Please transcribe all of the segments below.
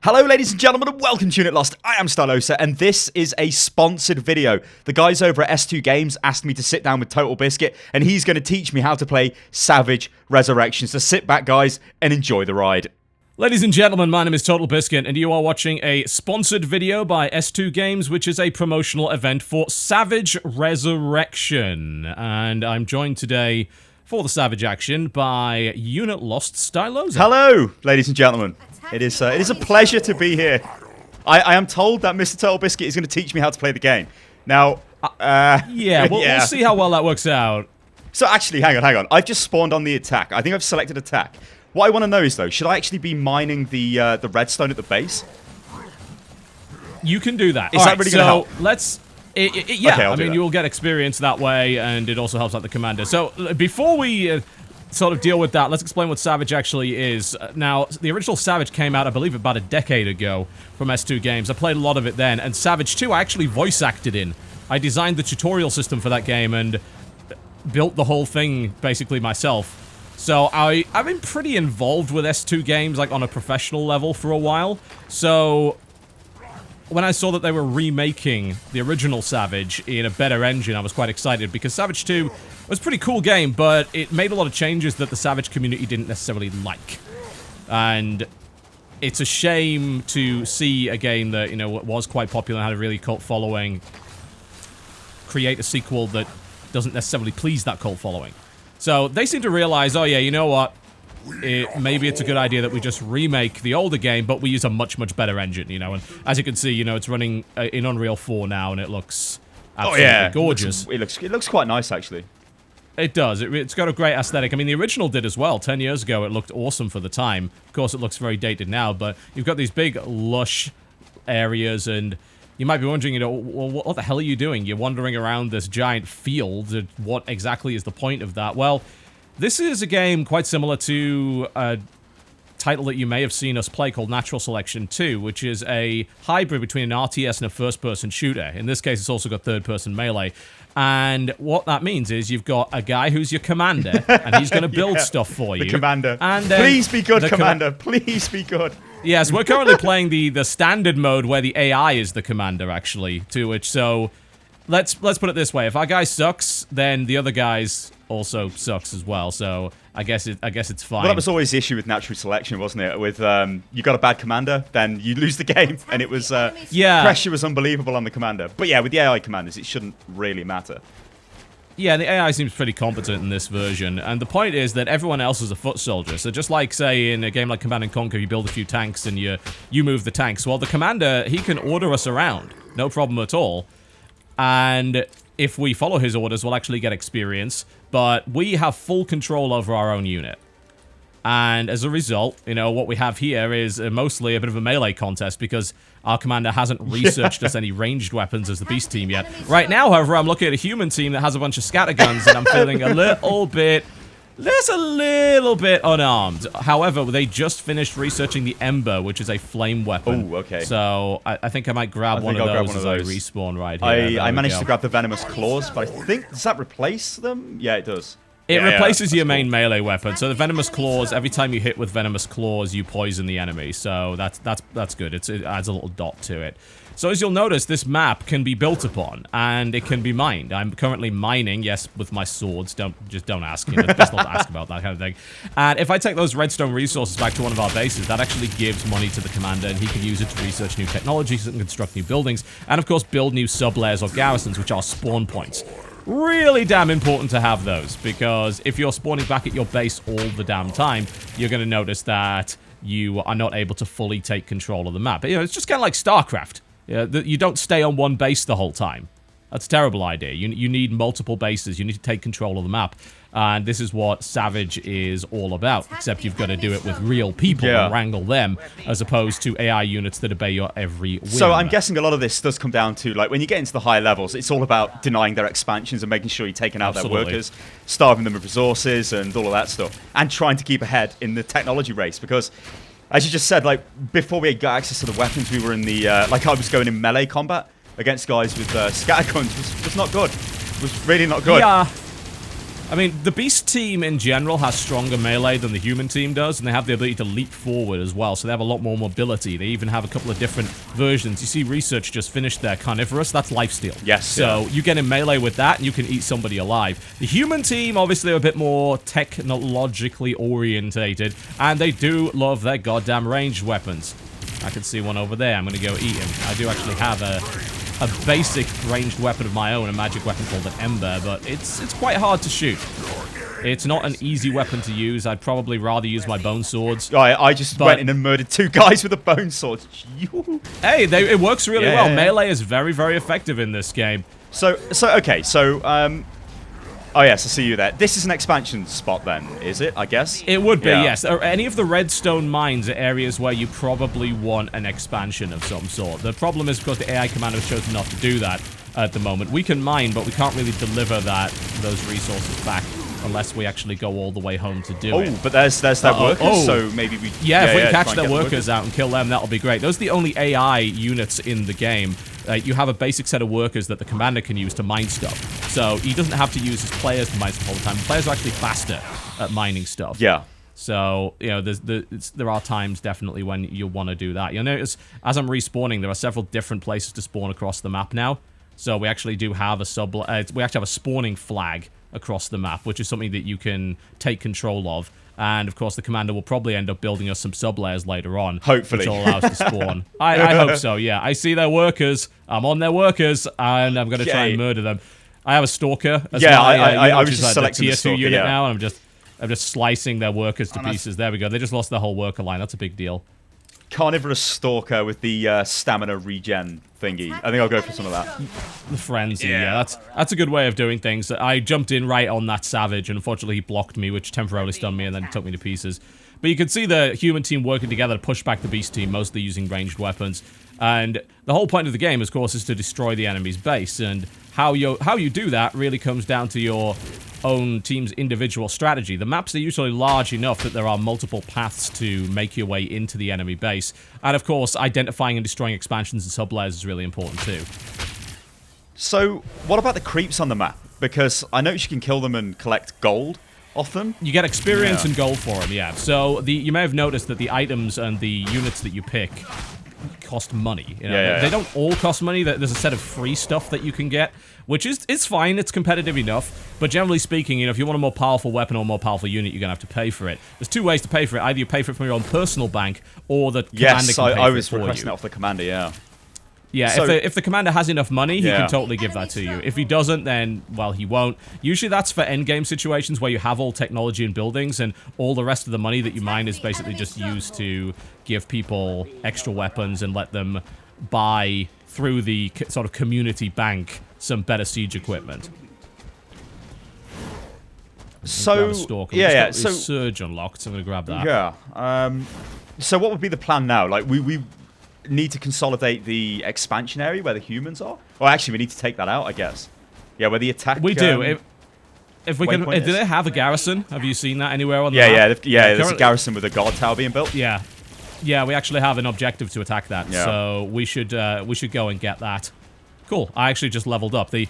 Hello ladies and gentlemen and welcome to Unit Lost. I am Stylosa and this is a sponsored video. The guys over at S2 Games asked me to sit down with TotalBiscuit and he's going to teach me how to play Savage Resurrection. So sit back guys and enjoy the ride. Ladies and gentlemen, my name is TotalBiscuit and you are watching a sponsored video by S2 Games, which is a promotional event for Savage Resurrection. And I'm joined today for the Savage action by Unit Lost Stylosa. Hello ladies and gentlemen. It is a pleasure to be here. I am told that Mr. TotalBiscuit is going to teach me how to play the game. Now, we'll see how well that works out. So actually, hang on. I've just spawned on the attack. I think I've selected attack. What I want to know is, though, should I actually be mining the redstone at the base? You can do that. Is that really going to help? Let's... I mean, you will get experience that way, and it also helps out the commander. So, before we... sort of deal with that, let's explain what Savage actually is. Now, the original Savage came out, I believe, about a decade ago from S2 Games. I played a lot of it then, and Savage 2 I actually voice acted in. I designed the tutorial system for that game and built the whole thing basically myself. So I've been pretty involved with S2 Games, like on a professional level for a while. So when I saw that they were remaking the original Savage in a better engine, I was quite excited because Savage 2 was a pretty cool game, but it made a lot of changes that the Savage community didn't necessarily like. And it's a shame to see a game that, you know, was quite popular and had a really cult following create a sequel that doesn't necessarily please that cult following. So they seem to realize, oh yeah, you know what? Maybe it's a good idea that we just remake the older game, but we use a much, much better engine, you know. And as you can see, you know, it's running in Unreal 4 now, and it looks absolutely gorgeous. It looks quite nice, actually. It does. It's got a great aesthetic. I mean, the original did as well. 10 years ago, it looked awesome for the time. Of course, it looks very dated now, but you've got these big, lush areas, and you might be wondering, you know, well, what the hell are you doing? You're wandering around this giant field. What exactly is the point of that? Well, this is a game quite similar to a title that you may have seen us play called Natural Selection 2, which is a hybrid between an RTS and a first-person shooter. In this case, it's also got third-person melee. And what that means is you've got a guy who's your commander, and he's going to build stuff for you. The commander. And please be good, commander. Please be good. Yes, we're currently playing the standard mode where the AI is the commander, actually, to which, so... Let's put it this way. If our guy sucks, then the other guy's also sucks as well. So I guess it's fine. Well, that was always the issue with natural selection, wasn't it? With you got a bad commander, then you lose the game, and it was pressure was unbelievable on the commander. But yeah, with the AI commanders, it shouldn't really matter. Yeah, the AI seems pretty competent in this version, and the point is that everyone else is a foot soldier. So just like, say, in a game like Command & Conquer, you build a few tanks and you move the tanks. Well, the commander, he can order us around, no problem at all. And if we follow his orders, we'll actually get experience, but we have full control over our own unit. And as a result, you know, what we have here is mostly a bit of a melee contest because our commander hasn't researched us any ranged weapons as the beast team yet. Right now, however, I'm looking at a human team that has a bunch of scatterguns and I'm feeling a little bit unarmed. However, they just finished researching the Ember, which is a flame weapon. Oh, okay. So I think I might grab one of those as I respawn right here. I managed to grab the Venomous Claws, but I think, does that replace them? Yeah, it does. It replaces your main melee weapon. So the Venomous Claws, every time you hit with Venomous Claws, you poison the enemy. So that's good. It adds a little dot to it. So as you'll notice, this map can be built upon, and it can be mined. I'm currently mining, yes, with my swords. Don't ask. You know, it's best not to ask about that kind of thing. And if I take those redstone resources back to one of our bases, that actually gives money to the commander, and he can use it to research new technologies and construct new buildings, and of course build new sub-layers or garrisons, which are spawn points. Really damn important to have those, because if you're spawning back at your base all the damn time, you're going to notice that you are not able to fully take control of the map. You know, it's just kind of like StarCraft. You don't stay on one base the whole time. That's a terrible idea. You need multiple bases. You need to take control of the map. And this is what Savage is all about, except you've got to do it with real people and wrangle them, as opposed to AI units that obey your every whim. So I'm guessing a lot of this does come down to, like, when you get into the higher levels, it's all about denying their expansions and making sure you're taking out their workers, starving them of resources and all of that stuff, and trying to keep ahead in the technology race, because... As you just said, like, before we got access to the weapons, we were in the, like, I was going in melee combat against guys with scatterguns. Was not good. Was really not good. I mean, the Beast team in general has stronger melee than the human team does, and they have the ability to leap forward as well, so they have a lot more mobility. They even have a couple of different versions. You see Research just finished their Carnivorous, that's lifesteal. Yes. So you get in melee with that, and you can eat somebody alive. The human team, obviously, are a bit more technologically orientated, and they do love their goddamn ranged weapons. I can see one over there. I'm going to go eat him. I do actually have a basic ranged weapon of my own, a magic weapon called an Ember, but it's quite hard to shoot. It's not an easy weapon to use. I'd probably rather use my bone swords. I just went in and murdered 2 guys with a bone sword. Hey, it works really well. Melee is very, very effective in this game. Okay, oh yes, I see you there. This is an expansion spot then, is it, I guess? It would be, yes. Any of the redstone mines are areas where you probably want an expansion of some sort. The problem is, of course, the AI commander has chosen not to do that at the moment. We can mine, but we can't really deliver those resources back unless we actually go all the way home to do it. Oh, but there's their workers, so maybe we... Yeah, if we can catch their workers out and kill them, that'll be great. Those are the only AI units in the game. You have a basic set of workers that the commander can use to mine stuff. So he doesn't have to use his players to mine stuff all the time. The players are actually faster at mining stuff. Yeah. So, you know, there are times definitely when you'll want to do that. You'll notice, as I'm respawning, there are several different places to spawn across the map now. So we actually do have we actually have a spawning flag across the map, which is something that you can take control of. And, of course, the commander will probably end up building us some sub-layers later on. Hopefully. Which will allow us to spawn. I hope so, yeah. I see their workers. I'm on their workers, and I'm going to try and murder them. I have a Stalker as well. I was just selecting tier the Stalker, 2 unit now, and I'm just slicing their workers to pieces. There we go. They just lost their whole worker line. That's a big deal. Carnivorous Stalker with the stamina regen thingy. I think I'll go for some of that. The frenzy, yeah. That's a good way of doing things. I jumped in right on that Savage, and unfortunately he blocked me, which temporarily stunned me, and then took me to pieces. But you can see the human team working together to push back the Beast team, mostly using ranged weapons. And the whole point of the game, of course, is to destroy the enemy's base. And how you do that really comes down to your own team's individual strategy. The maps are usually large enough that there are multiple paths to make your way into the enemy base. And of course, identifying and destroying expansions and sub-layers is really important too. So, what about the creeps on the map? Because I noticed you can kill them and collect gold off them. You get experience and gold for them, yeah. So, you may have noticed that the items and the units that you pick cost money. You know? They don't all cost money. There's a set of free stuff that you can get, which it's fine. It's competitive enough. But generally speaking, you know, if you want a more powerful weapon or a more powerful unit, you're going to have to pay for it. There's 2 ways to pay for it. Either you pay for it from your own personal bank, or the commander can pay for it for you. Yes, I was requesting it off the commander, yeah. Yeah, so, if the commander has enough money, he can totally give that to you. If he doesn't, then, well, he won't. Usually that's for endgame situations where you have all technology and buildings, and all the rest of the money that you mine is basically just used to give people extra weapons and let them buy, through the sort of community bank, some better siege equipment. So, so Surge unlocked, so I'm going to grab that. Yeah. So what would be the plan now? Like, we need to consolidate the expansion area where the humans are? Or actually, we need to take that out, I guess. Yeah, where the attack... We do. If we can... Do they have a garrison? Have you seen that anywhere on the map? Yeah, there's a garrison with a guard tower being built. Yeah. Yeah, we actually have an objective to attack that, so we should go and get that. Cool. I actually just leveled up. The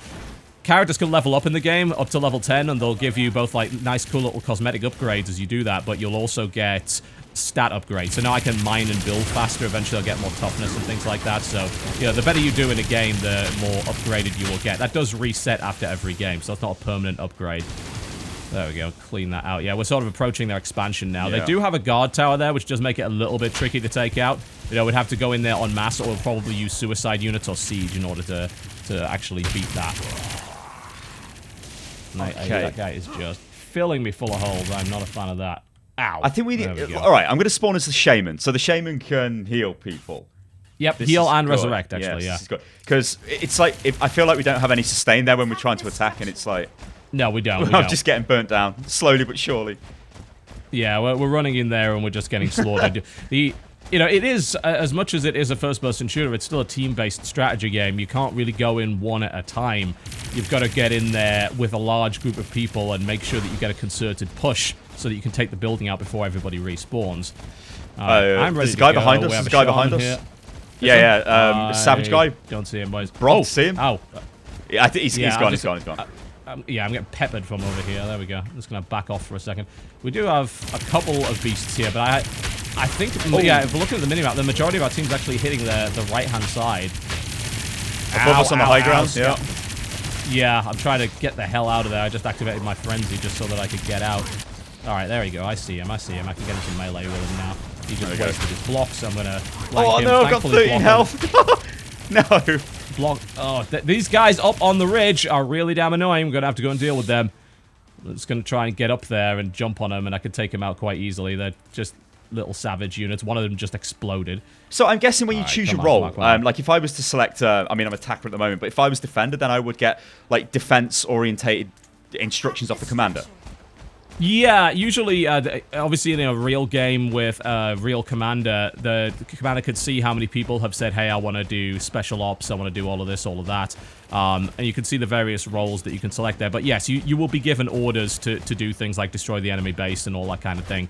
characters can level up in the game up to level 10, and they'll give you both like nice, cool little cosmetic upgrades as you do that, but you'll also get stat upgrades. So now I can mine and build faster. Eventually I'll get more toughness and things like that. So, you know, the better you do in a game, the more upgraded you will get. That does reset after every game, so that's not a permanent upgrade. There we go, clean that out. Yeah, we're sort of approaching their expansion now. Yeah. They do have a guard tower there, which does make it a little bit tricky to take out. You know, we'd have to go in there en masse, or we'll probably use suicide units or siege in order to actually beat that. Okay. That guy is just filling me full of holes. I'm not a fan of that. Ow. I think we need... Alright, I'm going to spawn as the shaman. So the shaman can heal people. Yep, heal and resurrect, actually, yes, yeah. Because it's like... I feel like we don't have any sustain there when we're trying to attack, and it's like... No, we don't. I'm just getting burnt down, slowly but surely. Yeah, we're running in there and we're just getting slaughtered. You know, it is, as much as it is a first-person shooter, it's still a team-based strategy game. You can't really go in one at a time. You've got to get in there with a large group of people and make sure that you get a concerted push so that you can take the building out before everybody respawns. I'm ready there's a guy behind us. There's a guy behind us. Yeah, Savage guy. Don't see him, boys. Bro, see him? Oh. Yeah, I think he's gone. He's gone. Yeah, I'm getting peppered from over here. There we go. I'm just going to back off for a second. We do have a couple of beasts here, but I think, yeah, if we're looking at the minimap, the majority of our team's actually hitting the right-hand side. Above us on the high ground, yeah. Yeah, I'm trying to get the hell out of there. I just activated my frenzy just so that I could get out. All right, there we go. I see him. I can get into melee with him now. He just wasted his blocks. I'm going to flank him. No, I've got 13 health. No. Block. Oh, these guys up on the ridge are really damn annoying. I'm going to have to go and deal with them. I'm just going to try and get up there and jump on them, and I can take them out quite easily. They're just little savage units. One of them just exploded. So I'm guessing when you choose your role, like if I was to select, I mean, I'm attacker at the moment, but if I was defender, then I would get like defense-orientated instructions off the commander. Yeah, usually, obviously in a real game with a real commander, the commander could see how many people have said, hey, I want to do special ops, I want to do all of this, all of that. And you can see the various roles that you can select there. But yes, you will be given orders to do things like destroy the enemy base and all that kind of thing.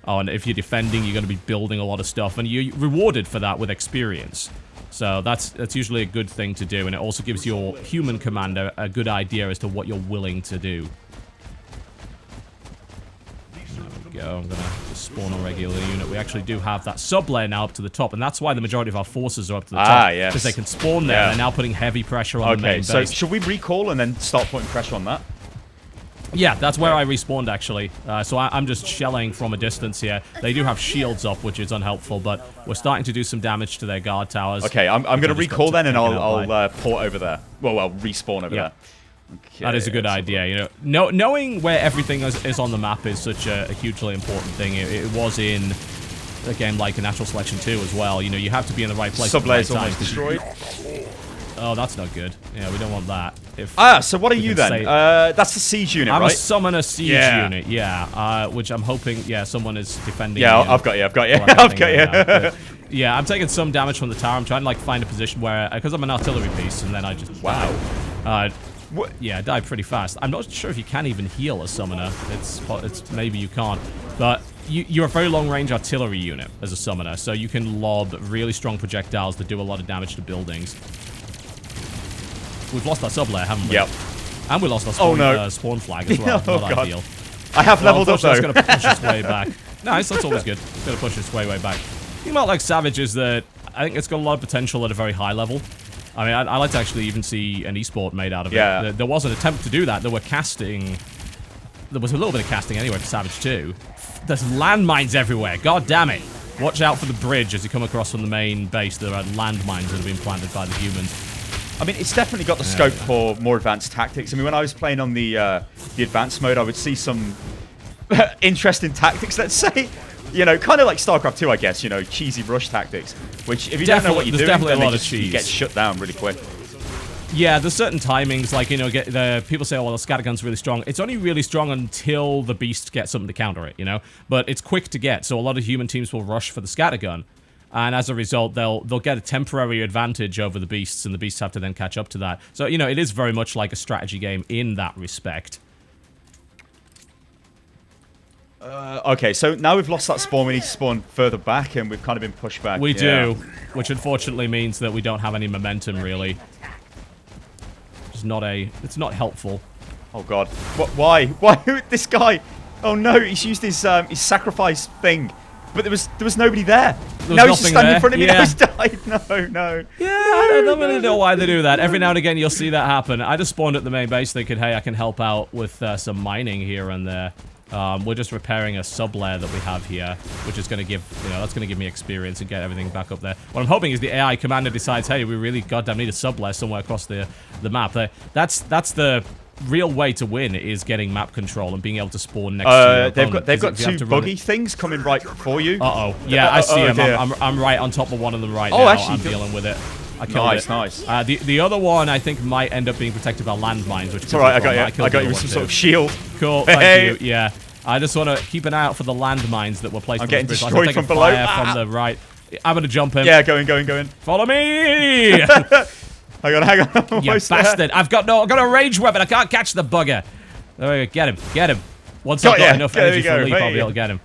And if you're defending, you're going to be building a lot of stuff, and you're rewarded for that with experience. So that's usually a good thing to do, and it also gives your human commander a good idea as to what you're willing to do. Go. I'm gonna just spawn a regular unit. We actually do have that sub-layer now up to the top, and that's why the majority of our forces are up to the top. Yes. Because they can spawn there, and they're now putting heavy pressure on the main base. Okay, so should we recall and then start putting pressure on that? Yeah, that's where I respawned, actually. So I'm just shelling from a distance here. They do have shields up, which is unhelpful, but we're starting to do some damage to their guard towers. Okay, I'm going to recall then, and I'll port over there. Well, respawn over there. Okay, that is a good idea. You know, knowing where everything is on the map is such a hugely important thing. It was in a game like a Natural Selection 2 as well. You know, you have to be in the right place. Sub-layer's almost destroyed. Oh, that's not good. Yeah, we don't want that. So what are you then? That's the siege unit, right? I'm a summoner siege unit, yeah. Which I'm hoping, someone is defending. Yeah, I've got you. I've got you. Yeah, I'm taking some damage from the tower. I'm trying to like find a position where, because I'm an artillery piece, and then I just yeah, I died pretty fast. I'm not sure if you can even heal a summoner. It's maybe you can't, but you're a very long-range artillery unit as a summoner, so you can lob really strong projectiles that do a lot of damage to buildings. We've lost our sub-layer, haven't we? Yep. And we lost our spawn flag as well. Not ideal. I have leveled up, though. It's going to push its way back. Nice, that's always good. It's going to push its way back. The thing about, like, Savage is that I think it's got a lot of potential at a very high level. I mean, I like to actually even see an esport made out of it. There was an attempt to do that. There was a little bit of casting anyway for Savage 2. There's landmines everywhere. God damn it. Watch out for the bridge as you come across from the main base. There are landmines that have been planted by the humans. I mean, it's definitely got the scope for more advanced tactics. I mean, when I was playing on the advanced mode, I would see some interesting tactics, let's say. You know, kind of like StarCraft 2, I guess, you know, cheesy rush tactics. Which, if you don't know what you're doing, then you get shut down really quick. Yeah, there's certain timings, like, you know, people say, oh, well, the scattergun's really strong. It's only really strong until the beast gets something to counter it, you know? But it's quick to get, so a lot of human teams will rush for the scattergun. And as a result, they'll get a temporary advantage over the beasts, and the beasts have to then catch up to that. So, you know, it is very much like a strategy game in that respect. Okay, so now we've lost that spawn, we need to spawn further back, and we've kind of been pushed back. We do, which unfortunately means that we don't have any momentum, really. It's not helpful. Oh god. Why? Why? This guy? Oh no, he's used his sacrifice thing. But there was nobody there. Now he's just standing in front of me. Now he's died. No. Yeah, I don't really know why they do that. Every now and again, you'll see that happen. I just spawned at the main base thinking, hey, I can help out with some mining here and there. We're just repairing a sub-layer that we have here, which is going to give, that's going to give me experience and get everything back up there. What I'm hoping is the AI commander decides, hey, we really goddamn need a sub-layer somewhere across the map. That's the real way to win, is getting map control and being able to spawn next to your opponent. They've got two buggy things coming right for you. Uh-oh. Yeah, I see them. I'm right on top of one of them right now. Actually, I'm dealing with it. I killed it. Nice. The other one, I think, might end up being protected by landmines, which is alright. I got you with some sort of shield. Cool. Thank you. Yeah. I just want to keep an eye out for the landmines that were placed on the bridge. I'm getting destroyed from below. From the right. I'm going to jump in. Yeah, going. Follow me! Hang on. You bastard. I've got a rage weapon. I can't catch the bugger. There we go. Get him. Once I've got enough energy for a leap, I'll be able to get him.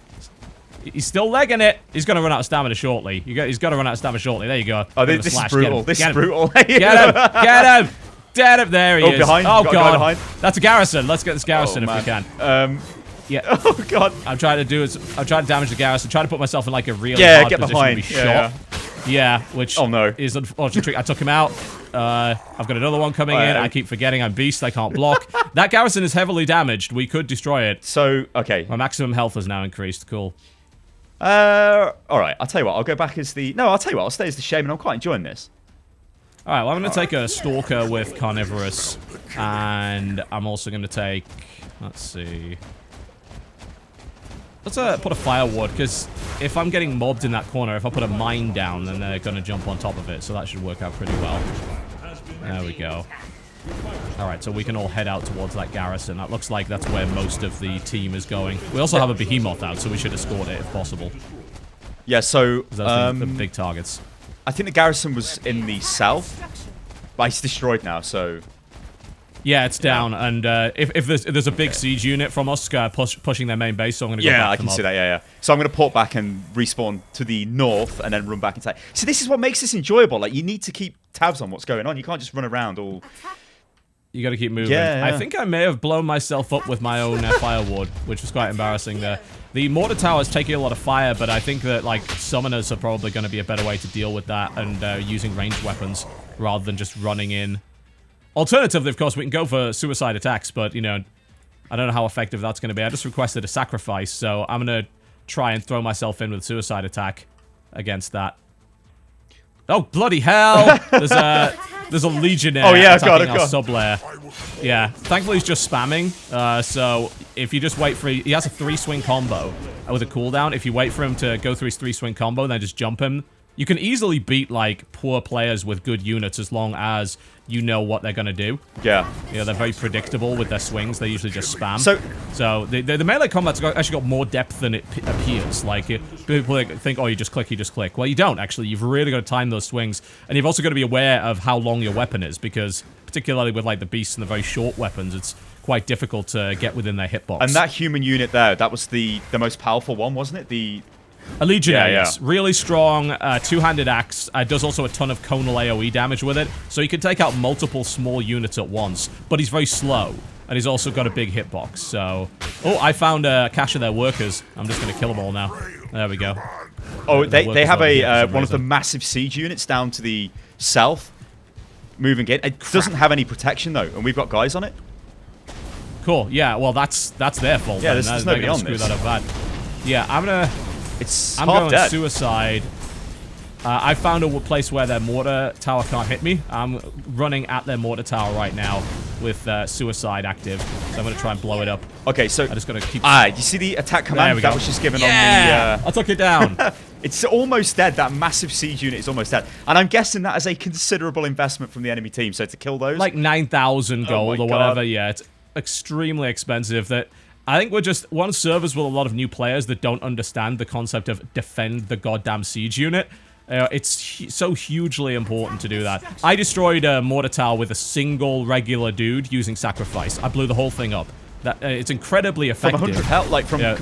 He's still legging it. He's going to run out of stamina shortly. He's got to run out of stamina shortly. There you go. Oh, this is brutal. This is brutal. Get him. dead. There he is. Behind. Oh, God. Behind. That's a garrison. Let's get this garrison if we can. Yeah. Oh, God. I'm trying to damage the garrison. Trying to put myself in, like, a really hard get position behind. to be shot. Yeah, which is unfortunately. I took him out. I've got another one coming in. I keep forgetting I'm beast. I can't block. That garrison is heavily damaged. We could destroy it. So, okay. My maximum health has now increased. Cool. All right. I'll tell you what. I'll go back as the... No, I'll tell you what. I'll stay as the shaman. I'm quite enjoying this. All right. Well, I'm going to take a stalker with carnivorous. And I'm also going to take... Let's see... Let's put a fireward, because if I'm getting mobbed in that corner, if I put a mine down, then they're going to jump on top of it, so that should work out pretty well. There we go. Alright, so we can all head out towards that garrison. That looks like that's where most of the team is going. We also have a behemoth out, so we should escort it if possible. Yeah, so... Those the big targets. I think the garrison was in the south, but it's destroyed now, so... Yeah, it's down, and if there's a big siege unit from us pushing their main base, so I'm going to go back I can see that, yeah. So I'm going to port back and respawn to the north, and then run back inside. So this is what makes this enjoyable. Like, you need to keep tabs on what's going on. You can't just run around all... You got to keep moving. Yeah. I think I may have blown myself up with my own fireward, which was quite embarrassing there. The mortar tower is taking a lot of fire, but I think that, like, summoners are probably going to be a better way to deal with that, and using ranged weapons rather than just running in. Alternatively, of course, we can go for suicide attacks, but, you know, I don't know how effective that's going to be. I just requested a sacrifice, so I'm going to try and throw myself in with a suicide attack against that. Oh, bloody hell! There's a legionnaire attacking our sub-lair. Yeah, thankfully he's just spamming, so if you just wait for... He has a 3-swing combo with a cooldown. If you wait for him to go through his 3-swing combo, then just jump him. You can easily beat, like, poor players with good units as long as you know what they're going to do. Yeah. You know, they're very predictable with their swings. They usually just spam. So the melee combat's actually got more depth than it appears. Like, people think, oh, you just click. Well, you don't, actually. You've really got to time those swings. And you've also got to be aware of how long your weapon is, because particularly with, like, the beasts and the very short weapons, it's quite difficult to get within their hitbox. And that human unit there, that was the most powerful one, wasn't it? A legionnaire, yes. Really strong, two-handed axe. Does also a ton of conal AoE damage with it. So he can take out multiple small units at once. But he's very slow. And he's also got a big hitbox, so... Oh, I found a cache of their workers. I'm just going to kill them all now. There we go. Oh, they have one of the massive siege units down to the south. Moving in. It doesn't have any protection, though. And we've got guys on it. Cool. Yeah, well, that's their fault. Yeah, there's nobody on this. That up bad. Yeah, I'm going dead. Suicide. I found a place where their mortar tower can't hit me. I'm running at their mortar tower right now with suicide active. So I'm going to try and blow it up. Okay, so... I just got to keep... you see the attack command that was just given on the... I took it down. It's almost dead. That massive siege unit is almost dead. And I'm guessing that is a considerable investment from the enemy team. So to kill those... Like 9,000 gold or whatever. Yeah, it's extremely expensive. That... I think we're just one servers with a lot of new players that don't understand the concept of defend the goddamn siege unit. It's so hugely important to do that. I destroyed a mortar tower with a single regular dude using sacrifice. I blew the whole thing up. That it's incredibly effective. From 100 health, like from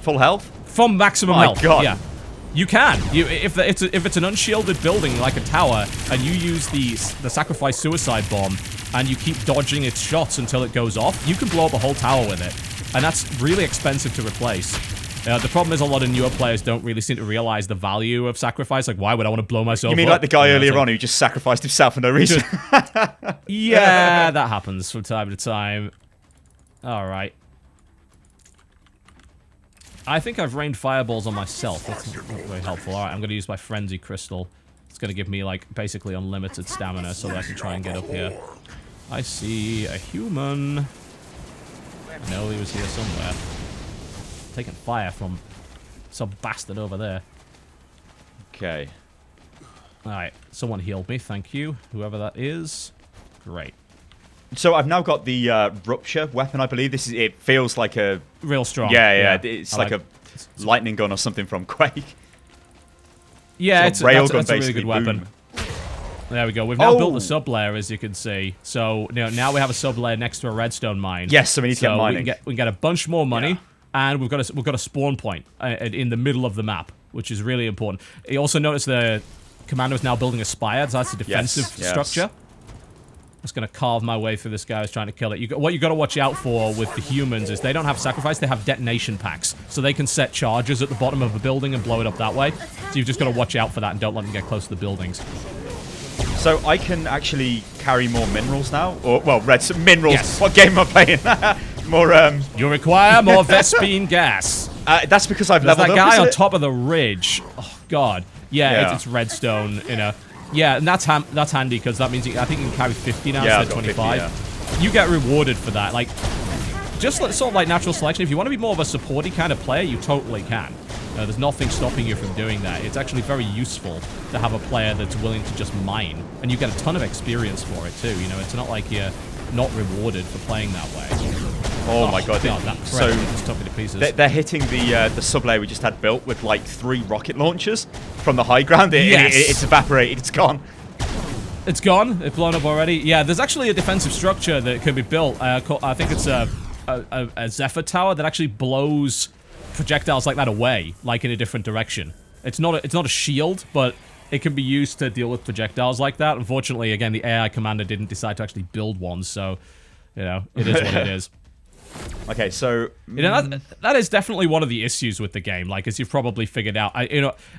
full health? From maximum health. God. Yeah. You can. If it's an unshielded building like a tower, and you use the sacrifice suicide bomb, and you keep dodging its shots until it goes off, you can blow up a whole tower with it. And that's really expensive to replace. The problem is a lot of newer players don't really seem to realize the value of sacrifice. Like, why would I want to blow myself up? You mean like the guy earlier on who just sacrificed himself for no reason? Yeah, that happens from time to time. All right. I think I've rained fireballs on myself. That's not very helpful. All right, I'm going to use my Frenzy Crystal. It's going to give me, like, basically unlimited stamina so that I can try and get up here. I see a human... I know he was here somewhere. Taking fire from some bastard over there. Okay. Alright, someone healed me, thank you. Whoever that is. Great. So I've now got the rupture weapon, I believe. It feels like a... Real strong. Yeah. It's like a lightning gun or something from Quake. Yeah, that's a really good weapon. There we go. We've now built the sub-layer, as you can see. So, now we have a sub-layer next to a redstone mine. Yes, so we need to get mining. We can get a bunch more money, and we've got a spawn point in the middle of the map, which is really important. You also notice the commander is now building a spire. So that's a defensive structure. Just gonna carve my way through this guy who's trying to kill it. What you got to watch out for with the humans is they don't have sacrifice, they have detonation packs. So they can set charges at the bottom of a building and blow it up that way. So you've just got to watch out for that and don't let them get close to the buildings. So I can actually carry more minerals now? Or, well, minerals. Yes. What game am I playing? More, You require more Vespene gas. That's because I've There's leveled that up, guy on it? top of the ridge. Oh, God. Yeah. It's redstone, you know. Yeah, and that's handy because that means I think you can carry 50 now instead of 25. 50, yeah. You get rewarded for that. Like, just sort of like natural selection. If you want to be more of a supporty kind of player, you totally can. There's nothing stopping you from doing that. It's actually very useful to have a player that's willing to just mine, and you get a ton of experience for it too. You know, it's not like you're not rewarded for playing that way. Oh my God! That so just took me to pieces. They're hitting the sub-layer we just had built with like 3 rocket launchers from the high ground. It's evaporated. It's gone. It's gone. It's blown up already. Yeah, there's actually a defensive structure that could be built. I think it's a Zephyr tower that actually blows projectiles like that away, like in a different direction. It's not a shield, but it can be used to deal with projectiles like that. Unfortunately, again, the AI commander didn't decide to actually build one, so you know it is what it is. Okay, so you know that is definitely one of the issues with the game. Like, as you've probably figured out,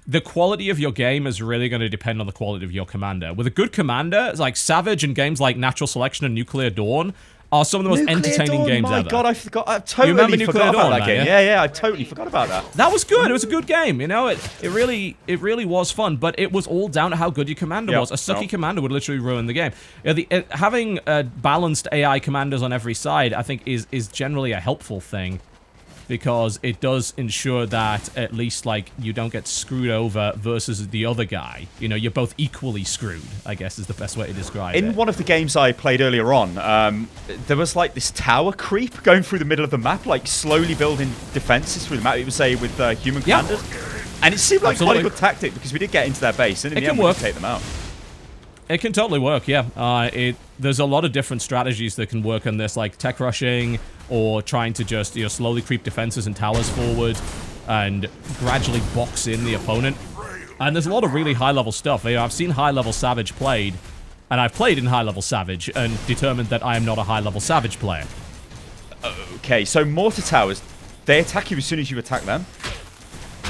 the quality of your game is really going to depend on the quality of your commander. With a good commander, it's like Savage and games like Natural Selection and Nuclear Dawn are some of the most entertaining games ever. My God, I forgot. I totally forgot about that game. Yeah, I totally forgot about that. That was good. It was a good game. You know, it really was fun. But it was all down to how good your commander was. A sucky commander would literally ruin the game. Having balanced AI commanders on every side, I think, is generally a helpful thing, because it does ensure that at least like you don't get screwed over versus the other guy. You know, you're both equally screwed, I guess is the best way to describe it. In one of the games I played earlier on, there was like this tower creep going through the middle of the map, like slowly building defenses through the map. It was say with human commanders, and it seemed like quite a good tactic because we did get into their base and in the end we could take them out. It can totally work, yeah. There's a lot of different strategies that can work on this, like tech rushing, or trying to just slowly creep defenses and towers forward, and gradually box in the opponent. And there's a lot of really high-level stuff. I've seen high-level Savage played, and I've played in high-level Savage, and determined that I am not a high-level Savage player. Okay, so mortar towers, they attack you as soon as you attack them?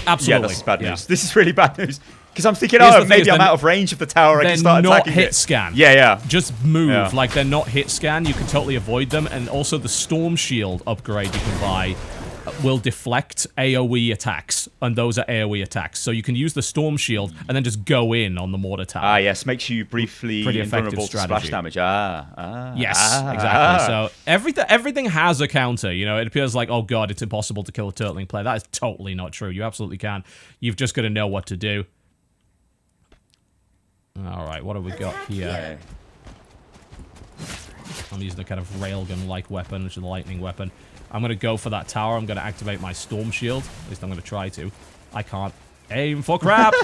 Absolutely. Yeah, that's bad news. This is really bad news. Because I'm thinking, maybe I'm out of range of the tower. I can start attacking it. They're not hit scan. Yeah. Just move. Yeah. Like, they're not hit scan. You can totally avoid them. And also, the Storm Shield upgrade you can buy will deflect AoE attacks. And those are AoE attacks. So you can use the Storm Shield and then just go in on the mortar tower. Ah, yes. Makes you briefly invulnerable to splash damage. Yes, exactly. So everything has a counter. You know, it appears like, oh god, it's impossible to kill a turtling player. That is totally not true. You absolutely can. You've just got to know what to do. Alright, what have we got here? I'm using a kind of railgun-like weapon, which is a lightning weapon. I'm going to go for that tower. I'm going to activate my Storm Shield. At least I'm going to try to. I can't aim for crap!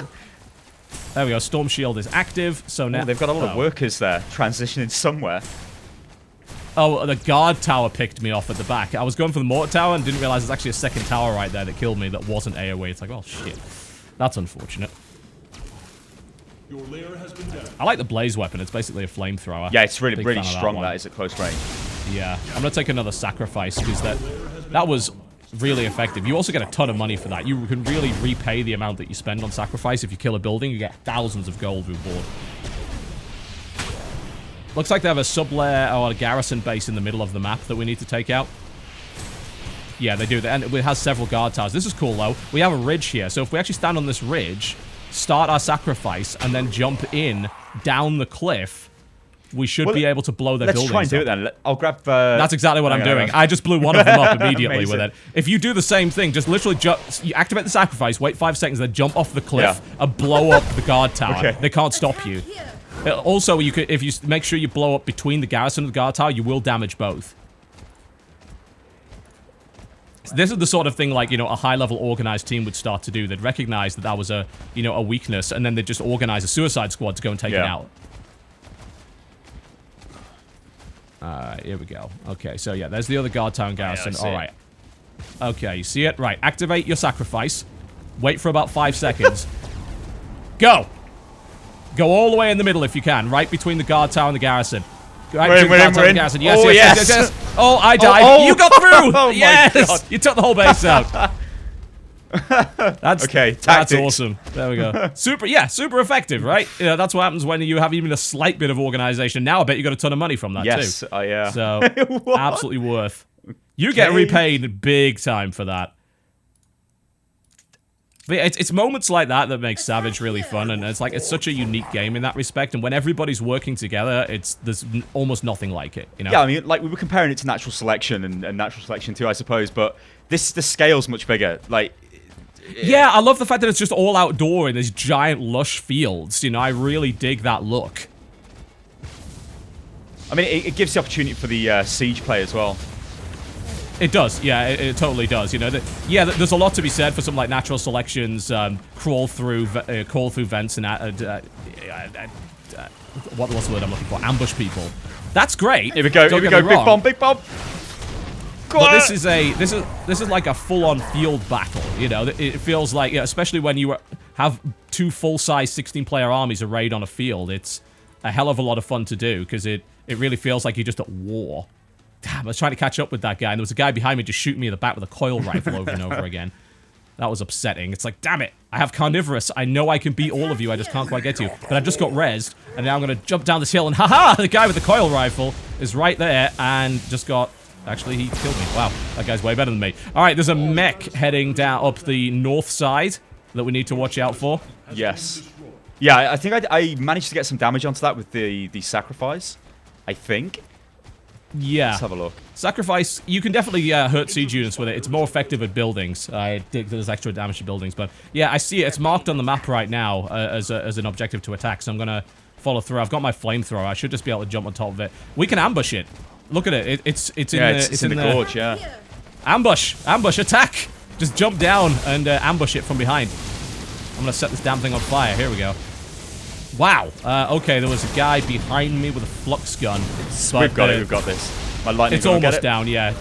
There we go. Storm Shield is active, so now... they've got a lot of workers there, transitioning somewhere. Oh, the guard tower picked me off at the back. I was going for the mortar tower and didn't realize there's actually a second tower right there that killed me that wasn't AoE. It's like, oh shit. That's unfortunate. Your lair has been down. I like the blaze weapon. It's basically a flamethrower. Yeah, it's really strong. That is at close range. Yeah, I'm gonna take another sacrifice because that was really effective. You also get a ton of money for that. You can really repay the amount that you spend on sacrifice. If you kill a building, you get thousands of gold reward. Looks like they have a sub-layer or a garrison base in the middle of the map that we need to take out. Yeah, they do. And it has several guard towers. This is cool, though. We have a ridge here, so if we actually stand on this ridge, start our sacrifice, and then jump in down the cliff, we should be able to blow their buildings up. Let's try and do it then. I'll grab... That's exactly what I'm doing. I just blew one of them up immediately with it. If you do the same thing, just literally you activate the sacrifice, wait 5 seconds, then jump off the cliff and blow up the guard tower. Okay. They can't stop you. Also, you could, if you make sure you blow up between the garrison and the guard tower, you will damage both. This is the sort of thing, like, a high-level organized team would start to do. They'd recognize that was a weakness, and then they'd just organize a suicide squad to go and take it out. Here we go. Okay, so yeah, there's the other guard tower and garrison. All right. Okay, you see it? Right, activate your sacrifice. Wait for about 5 seconds. Go! Go all the way in the middle if you can, right between the guard tower and the garrison. We're in. Yes, yes. Oh, I died. Oh, you got through. Oh yes, you took the whole base out. That's okay. That's awesome. There we go. Super effective, right? You know, that's what happens when you have even a slight bit of organization. Now I bet you got a ton of money from that too. Yes, yeah. So absolutely worth. You get repaid big time for that. But it's moments like that that make Savage really fun, and it's such a unique game in that respect. And when everybody's working together, there's almost nothing like it. You know? Yeah, I mean, like we were comparing it to Natural Selection and Natural Selection 2, I suppose, but the scale's much bigger. Like. Yeah, I love the fact that it's just all outdoor in these giant lush fields. You know, I really dig that look. I mean, it gives the opportunity for the Siege play as well. It does, yeah, it totally does. You know, there's a lot to be said for something like Natural Selection's crawl through vents and what's the word I'm looking for? Ambush people. That's great. Here we go. Here we go. Big bomb. But this is like a full-on field battle. You know, it feels like, especially when you have two full-size 16-player armies arrayed on a field. It's a hell of a lot of fun to do because it really feels like you're just at war. Damn, I was trying to catch up with that guy, and there was a guy behind me just shooting me in the back with a coil rifle over and over again. That was upsetting. It's like, damn it, I have Carnivorous. I know I can beat all of you, I just can't quite get to you. But I just got rezzed, and now I'm going to jump down this hill, and haha, the guy with the coil rifle is right there, and just got... Actually, he killed me. Wow, that guy's way better than me. All right, there's a mech heading down up the north side that we need to watch out for. Yes. Yeah, I think I managed to get some damage onto that with the Sacrifice, I think. Yeah. Let's have a look. Sacrifice, you can definitely hurt siege units with it. It's more effective at buildings. I think there's extra damage to buildings, but yeah, I see it. It's marked on the map right now as an objective to attack, so I'm going to follow through. I've got my flamethrower. I should just be able to jump on top of it. We can ambush it. Look at it. It's in the gorge, yeah. Ambush, attack. Just jump down and ambush it from behind. I'm going to set this damn thing on fire. Here we go. Wow. Okay, there was a guy behind me with a flux gun. We've got this. My lightning. It's almost down. Yeah.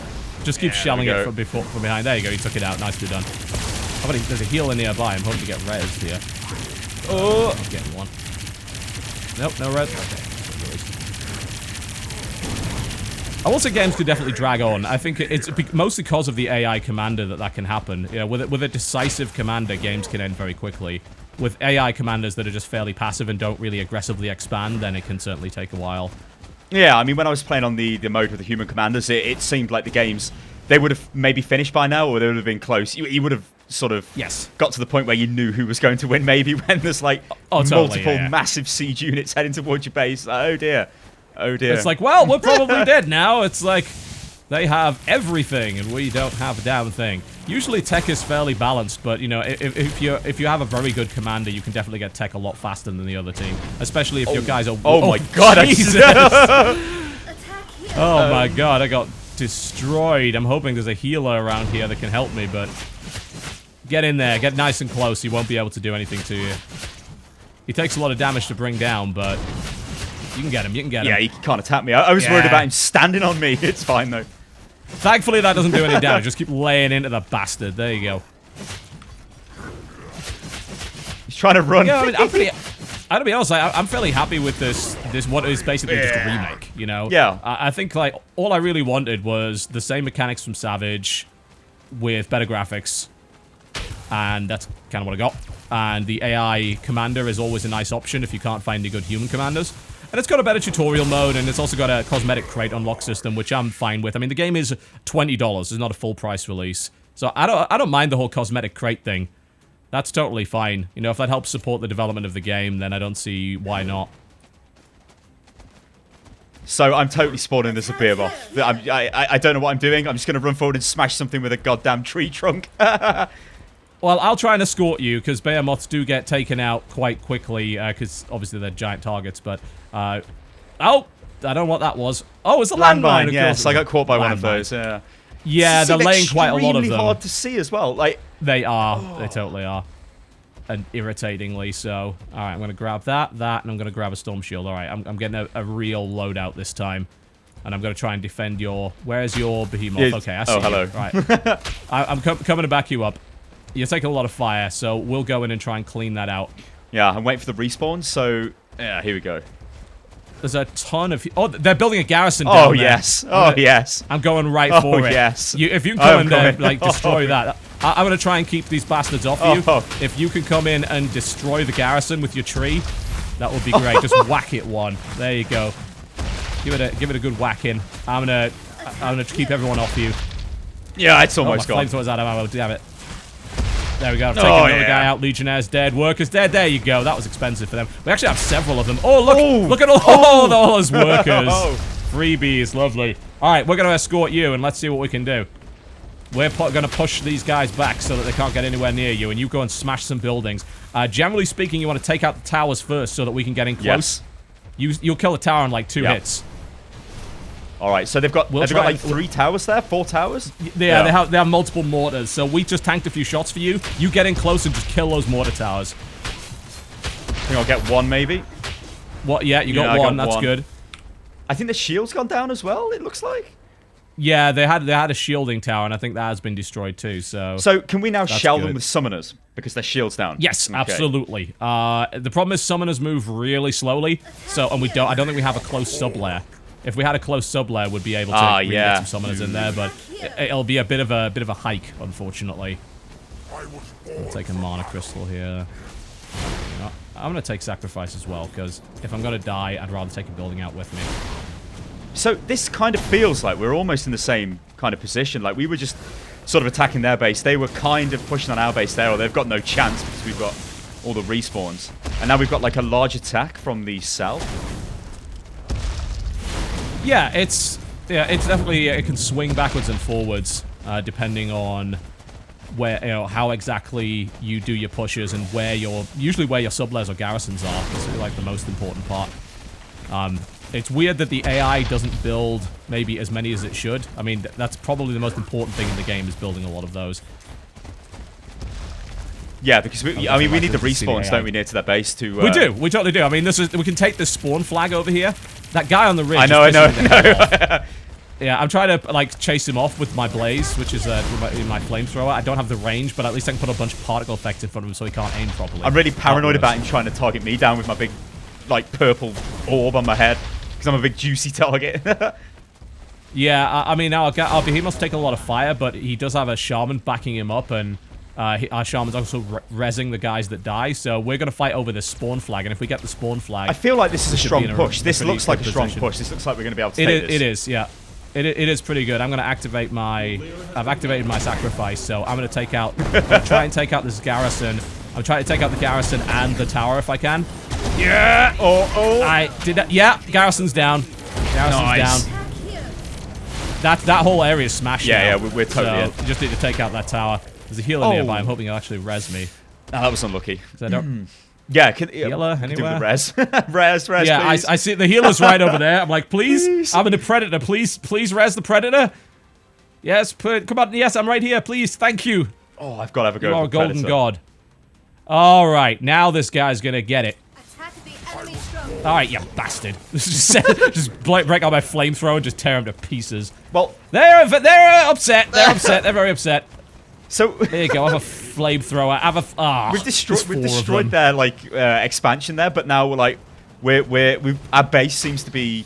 Just keep shelling it from behind. There you go. You took it out. Nicely done. There's a healer nearby. I'm hoping to get rezzed here. Oh, I'm getting one. Nope, no res. Okay. I will say games could definitely drag on. I think it's mostly because of the AI commander that can happen. You know, with a decisive commander, games can end very quickly. With AI commanders that are just fairly passive and don't really aggressively expand, then it can certainly take a while. Yeah, I mean, when I was playing on the mode with the human commanders, it seemed like the games, they would have maybe finished by now, or they would have been close. You would have sort of got to the point where you knew who was going to win, maybe, when there's like multiple massive siege units heading towards your base. Oh dear. Oh dear. It's like, well, we're probably dead now. It's like they have everything and we don't have a damn thing. Usually tech is fairly balanced, but you know, if you have a very good commander, you can definitely get tech a lot faster than the other team. Especially if your guys are... Oh my god, Jesus! Oh my god, I got destroyed. I'm hoping there's a healer around here that can help me, but... Get in there, get nice and close. He won't be able to do anything to you. He takes a lot of damage to bring down, but... You can get him, Yeah, he can't attack me. I was worried about him standing on me. It's fine, though. Thankfully, that doesn't do any damage. Just keep laying into the bastard. There you go. He's trying to run. Yeah, I mean, I gotta be honest, I'm fairly happy with this what is basically just a remake, you know? Yeah. I think, like, all I really wanted was the same mechanics from Savage with better graphics. And that's kind of what I got. And the AI commander is always a nice option if you can't find any good human commanders. And it's got a better tutorial mode, and it's also got a cosmetic crate unlock system, which I'm fine with. I mean, the game is $20. It's not a full price release. So I don't mind the whole cosmetic crate thing. That's totally fine. You know, if that helps support the development of the game, then I don't see why not. So I'm totally spawning this a beer off. I don't know what I'm doing. I'm just going to run forward and smash something with a goddamn tree trunk. Well, I'll try and escort you, because behemoths do get taken out quite quickly, because obviously they're giant targets, but... oh! I don't know what that was. Oh, it's a landmine, yes. I got caught by one of those, yeah. Yeah, they're laying quite a lot of them. Extremely hard to see as well, like... They are. Oh. They totally are. And irritatingly so. Alright, I'm going to grab that, and I'm going to grab a storm shield. Alright, I'm getting a real loadout this time. And I'm going to try and defend your... Where's your behemoth? Okay, I see you. Hello. Right. I'm coming to back you up. You're taking a lot of fire, so we'll go in and try and clean that out. Yeah, I'm waiting for the respawn, so... Yeah, here we go. There's a ton of... Oh, they're building a garrison down there. Yes. Oh, yes. I'm going right for it. Yes. If you can come in there, like, destroy that. I'm going to try and keep these bastards off you. If you can come in and destroy the garrison with your tree, that would be great. Just whack it one. There you go. Give it a good whacking. I'm gonna keep everyone off you. Yeah, it's almost gone. Flamethrowers out of ammo. Damn it. There we go. I've taken another guy out. Legionnaires dead. Workers dead. There you go. That was expensive for them. We actually have several of them. Oh, look! Look at all those workers. Freebies. Lovely. All right, we're gonna escort you and let's see what we can do. We're gonna push these guys back so that they can't get anywhere near you, and you go and smash some buildings. Generally speaking, you want to take out the towers first so that we can get in close. Yes. You'll kill a tower in like 2 hits. All right, so they've got like 3 towers there, 4 towers. Yeah, they have multiple mortars. So we just tanked a few shots for you. You get in close and just kill those mortar towers. I think I'll get 1 maybe. What? Yeah, you got 1. That's good. I think the shield's gone down as well. It looks like. Yeah, they had a shielding tower, and I think that has been destroyed too. So can we now shell them with summoners because their shield's down? Yes, absolutely. The problem is summoners move really slowly. And I don't think we have a close sublayer. If we had a close sublayer, we'd be able to get some summoners in there, but it'll be a bit of a hike, unfortunately. I'll take a mana crystal here. I'm gonna take sacrifice as well, because if I'm gonna die, I'd rather take a building out with me. So this kind of feels like we're almost in the same kind of position. Like we were just sort of attacking their base. They were kind of pushing on our base there, or they've got no chance because we've got all the respawns. And now we've got like a large attack from the south. Yeah, it's definitely, it can swing backwards and forwards depending on where, how exactly you do your pushes and usually where your sublayers or garrisons are. This is like the most important part. It's weird that the AI doesn't build maybe as many as it should. I mean, that's probably the most important thing in the game is building a lot of those. Yeah, because we need the respawns, don't we, near to that base to... We do. We totally do. I mean, we can take this spawn flag over here. That guy on the ridge... I know. Yeah, I'm trying to, like, chase him off with my blaze, which is my flamethrower. I don't have the range, but at least I can put a bunch of particle effects in front of him so he can't aim properly. I'm really paranoid about him trying to target me down with my big, like, purple orb on my head. Because I'm a big, juicy target. Yeah, I mean, our behemoths take a lot of fire, but he does have a shaman backing him up, and our shaman's also rezzing the guys that die, so we're going to fight over this spawn flag, and if we get the spawn flag... I feel like this is a strong push. This looks like a strong push. This looks like we're going to be able to take this. It is, yeah. It is pretty good. I'm going to activate my... I've activated my sacrifice, so I'm going to take out... I'm going to try and take out this garrison. I'm trying to take out the garrison and the tower if I can. Yeah! I did that. Yeah, garrison's down. Garrison's down. That whole area is smashed now. Yeah, we're totally in. You just need to take out that tower. There's a healer nearby. I'm hoping he'll actually res me. Oh, that was unlucky. So I don't... Yeah, healer anywhere? Do the res. res, yeah, please. I see the healer's right over there. I'm like, please? I'm in the predator. Please res the predator. Yes, come on. Yes, I'm right here. Please, thank you. Oh, I've got to have a go. You are a golden god. All right, now this guy's gonna get it. All right, you bastard. just break out my flamethrower and just tear him to pieces. Well, they're upset. They're upset. They're very upset. So there you go. I have a flamethrower. I have a. We've destroyed their like expansion there, but now we're our base seems to be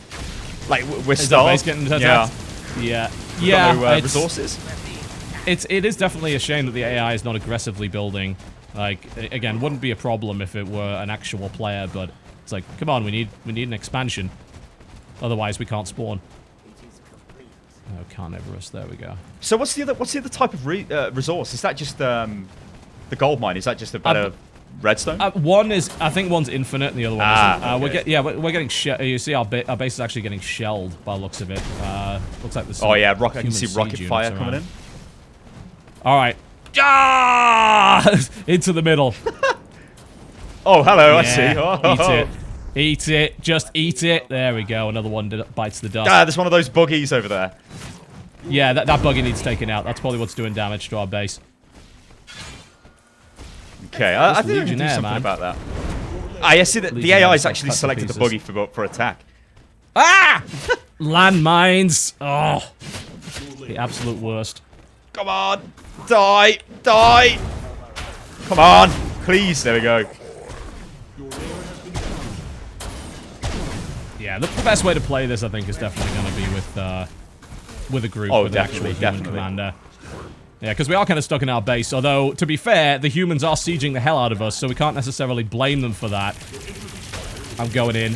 like we're starved. Yeah. No resources. It is definitely a shame that the AI is not aggressively building. Like, again, wouldn't be a problem if it were an actual player, but it's like, come on, we need an expansion. Otherwise, we can't spawn. Oh, carnivorous. There we go. So what's the other type of resource? Is that just the gold mine? Is that just a better redstone? I think one's infinite, and the other one isn't. Okay. We're getting you see our base is actually getting shelled by the looks of it. Looks like this. Oh yeah, I can see rocket fire coming in. All right. Into the middle. Oh, hello, yeah, I see. Oh. Eat it. Just eat it. There we go. Another one bites the dust. There's one of those buggies over there. Yeah, that buggy needs taken out. That's probably what's doing damage to our base. Okay, I think we can do something about that. I see that the AI is actually selected the buggy for attack. Ah! Landmines. Oh. The absolute worst. Come on. Die. Die. Come on. Please. There we go. Yeah, Yeah, the best way to play this, I think, is definitely going to be with a group, with an actual human commander. Yeah, because we are kind of stuck in our base, although, to be fair, the humans are sieging the hell out of us, so we can't necessarily blame them for that. I'm going in.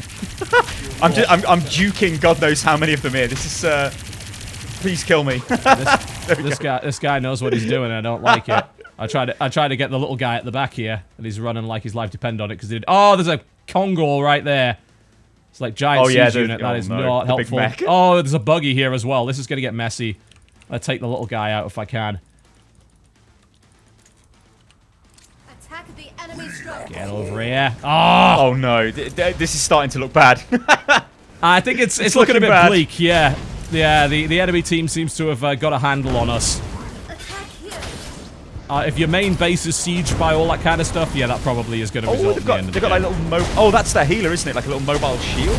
I'm duking God knows how many of them here. This is, please kill me. This guy knows what he's doing, I don't like it. I tried to get the little guy at the back here, and he's running like his life depended on it, because oh, there's a Kongol right there. It's like giant siege unit. That is not helpful. Oh, there's a buggy here as well. This is going to get messy. I'll take the little guy out if I can. Attack the enemy structure. Get over here. Oh, no. This is starting to look bad. I think it's looking a bit bad. Bleak, yeah. Yeah, the enemy team seems to have got a handle on us. If your main base is sieged by all that kind of stuff, yeah, that probably is going to result in the end of the game. Like little oh, that's their healer, isn't it? Like a little mobile shield?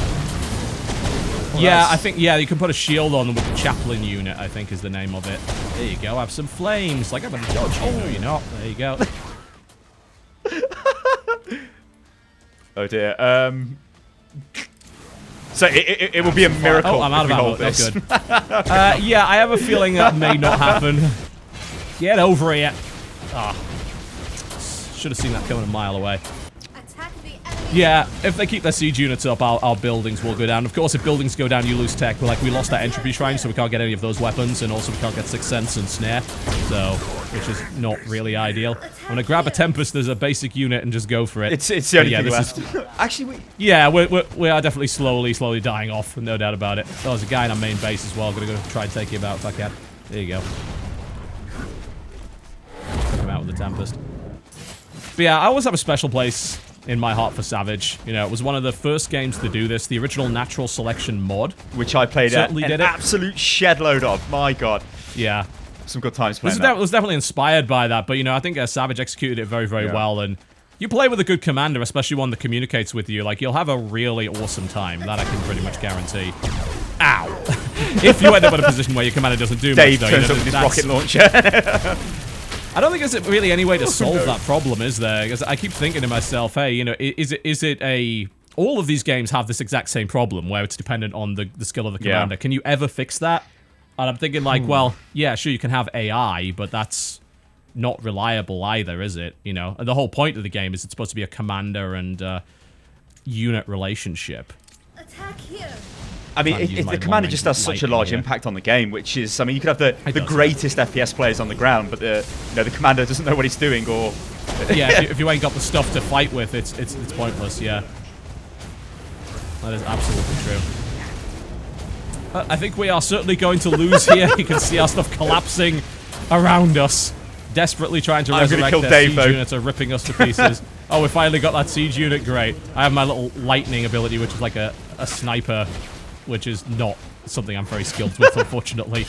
Yeah, I think, yeah, you can put a shield on them with the chaplain unit, I think is the name of it. There you go, have some flames. Like, I'm going to dodge you. No, you're not. There you go. Oh, dear. So it will be a miracle. Oh, I'm out of ammo. That's good. Yeah, I have a feeling that may not happen. Get over here. Ah. Should have seen that coming a mile away. Yeah, if they keep their siege units up, our buildings will go down. Of course, if buildings go down, you lose tech. But, like, we lost that entropy shrine, so we can't get any of those weapons. And also, we can't get Sixth Sense and Snare. So, which is not really ideal. I'm going to grab a Tempest as a basic unit and just go for it. It's the only thing left. Actually, yeah, we are definitely slowly dying off. No doubt about it. Oh, there's a guy in our main base as well. I'm going to go try and take him out if I can. There you go. Took him out with the Tempest. But yeah, I always have a special place in my heart for Savage. You know, it was one of the first games to do this, the original natural selection mod. Which I played an absolute shed load of. My God. Yeah. Some good times playing that. It was definitely inspired by that, but, you know, I think Savage executed it very, very well, and you play with a good commander, especially one that communicates with you, like, you'll have a really awesome time. That I can pretty much guarantee. Ow! If you end up in a position where your commander doesn't do much, though, turns up with his rocket launcher. I don't think there's really any way to solve that problem, is there? Because I keep thinking to myself, hey, you know, is it a... All of these games have this exact same problem, where it's dependent on the skill of the commander. Can you ever fix that? And I'm thinking, like, well, yeah, sure, you can have AI, but that's not reliable either, is it? You know, and the whole point of the game is it's supposed to be a commander and unit relationship. Attack here. I mean, the commander just has such a large impact on the game, which is, I mean, you could have the greatest FPS players on the ground, but the commander doesn't know what he's doing, or yeah, if you ain't got the stuff to fight with, it's pointless. Yeah, that is absolutely true. I think we are certainly going to lose here. You can see our stuff collapsing around us, desperately trying to resurrect their siege units are ripping us to pieces. Oh, we finally got that siege unit. Great. I have my little lightning ability, which is like a sniper, which is not something I'm very skilled with, unfortunately.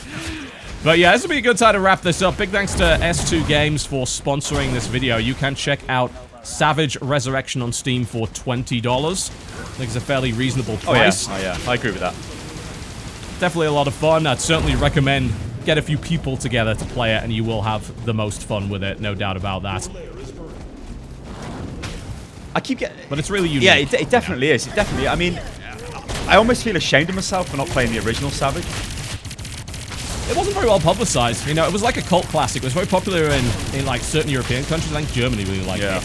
But yeah, this will be a good time to wrap this up. Big thanks to S2 Games for sponsoring this video. You can check out Savage Resurrection on Steam for $20. I think it's a fairly reasonable price. Oh yeah, I agree with that. Definitely a lot of fun. I'd certainly recommend get a few people together to play it, and you will have the most fun with it, no doubt about that. I keep getting... But it's really unique. Yeah, it definitely is. It definitely... I mean, I almost feel ashamed of myself for not playing the original Savage. It wasn't very well publicized. You know, it was like a cult classic. It was very popular in like, certain European countries. I think Germany really liked it.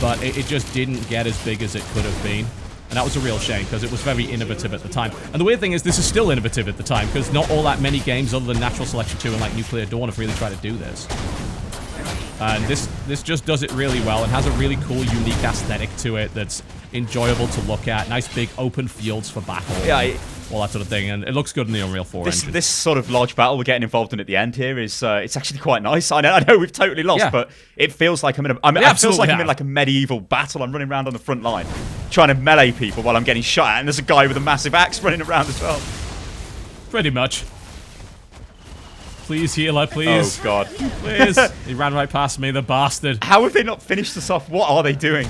But it just didn't get as big as it could have been. And that was a real shame, because it was very innovative at the time. And the weird thing is, this is still innovative at the time, because not all that many games other than Natural Selection 2 and like Nuclear Dawn have really tried to do this. And this just does it really well and has a really cool, unique aesthetic to it that's enjoyable to look at. Nice big open fields for battle. Yeah, all that sort of thing, and it looks good in the Unreal 4 engine. This sort of large battle we're getting involved in at the end here is it's actually quite nice. I know we've totally lost, but it feels like I'm in like a medieval battle. I'm running around on the front line, trying to melee people while I'm getting shot at, and there's a guy with a massive axe running around as well. Pretty much. Please, healer, please. Oh, God. Please. He ran right past me, the bastard. How have they not finished us off? What are they doing?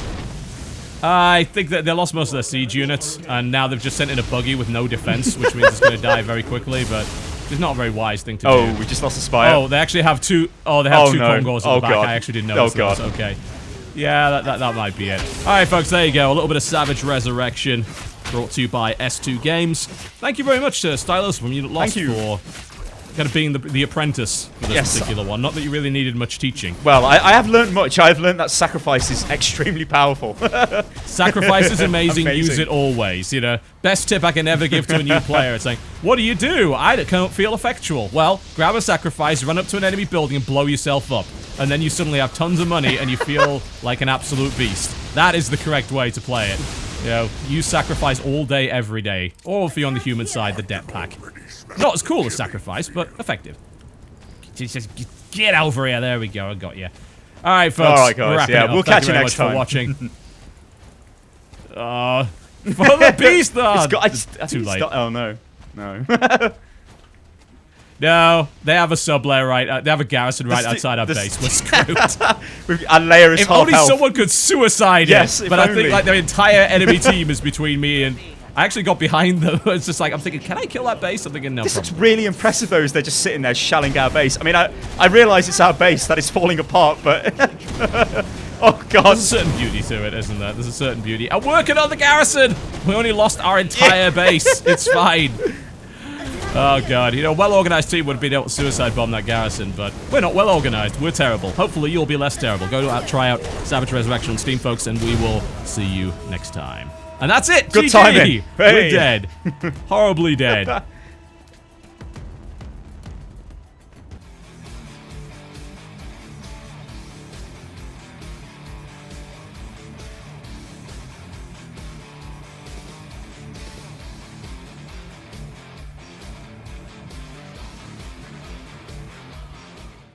I think that they lost most of their siege units, and now they've just sent in a buggy with no defense, which means it's going to die very quickly, but it's not a very wise thing to do. Oh, we just lost a spire. Oh, they actually have two... Oh, they have two Kongos on the back. God. I actually didn't notice that. Okay. Yeah, that might be it. All right, folks, there you go. A little bit of Savage Resurrection brought to you by S2 Games. Thank you very much, Stylus from Unit Lost for kind of being the apprentice for this particular one. Not that you really needed much teaching. Well, I have learned much. I've learned that sacrifice is extremely powerful. Sacrifice is amazing. Use it always. You know, best tip I can ever give to a new player is saying, what do? I don't feel effectual. Well, grab a sacrifice, run up to an enemy building and blow yourself up. And then you suddenly have tons of money and you feel like an absolute beast. That is the correct way to play it. You know, use sacrifice all day, every day. Or if you're on the human side, the det pack. Not as cool as sacrifice, but effective. Just get over here. There we go. I got you. All right, folks. All right, guys. Yeah, we'll catch you next time. For watching. For the beast, though. Too late. Oh no, no. No, they have a sub-layer they have a garrison right outside our base. We're screwed. Our layer is if only someone could suicide it. But I think like their entire enemy team is between me and... I actually got behind them. It's just like, I'm thinking, can I kill that base? I'm thinking, no. This looks really impressive, though, as they're just sitting there shelling our base. I mean, I realize it's our base that is falling apart, but... oh, God. There's a certain beauty to it, isn't there? There's a certain beauty. I'm working on the garrison! We only lost our entire base. It's fine. Oh, God. You know, a well-organized team would have been able to suicide bomb that garrison, but we're not well-organized. We're terrible. Hopefully, you'll be less terrible. Go out, try out Savage Resurrection on Steam, folks, and we will see you next time. And that's it. Good GG. timing. We're dead. Horribly dead.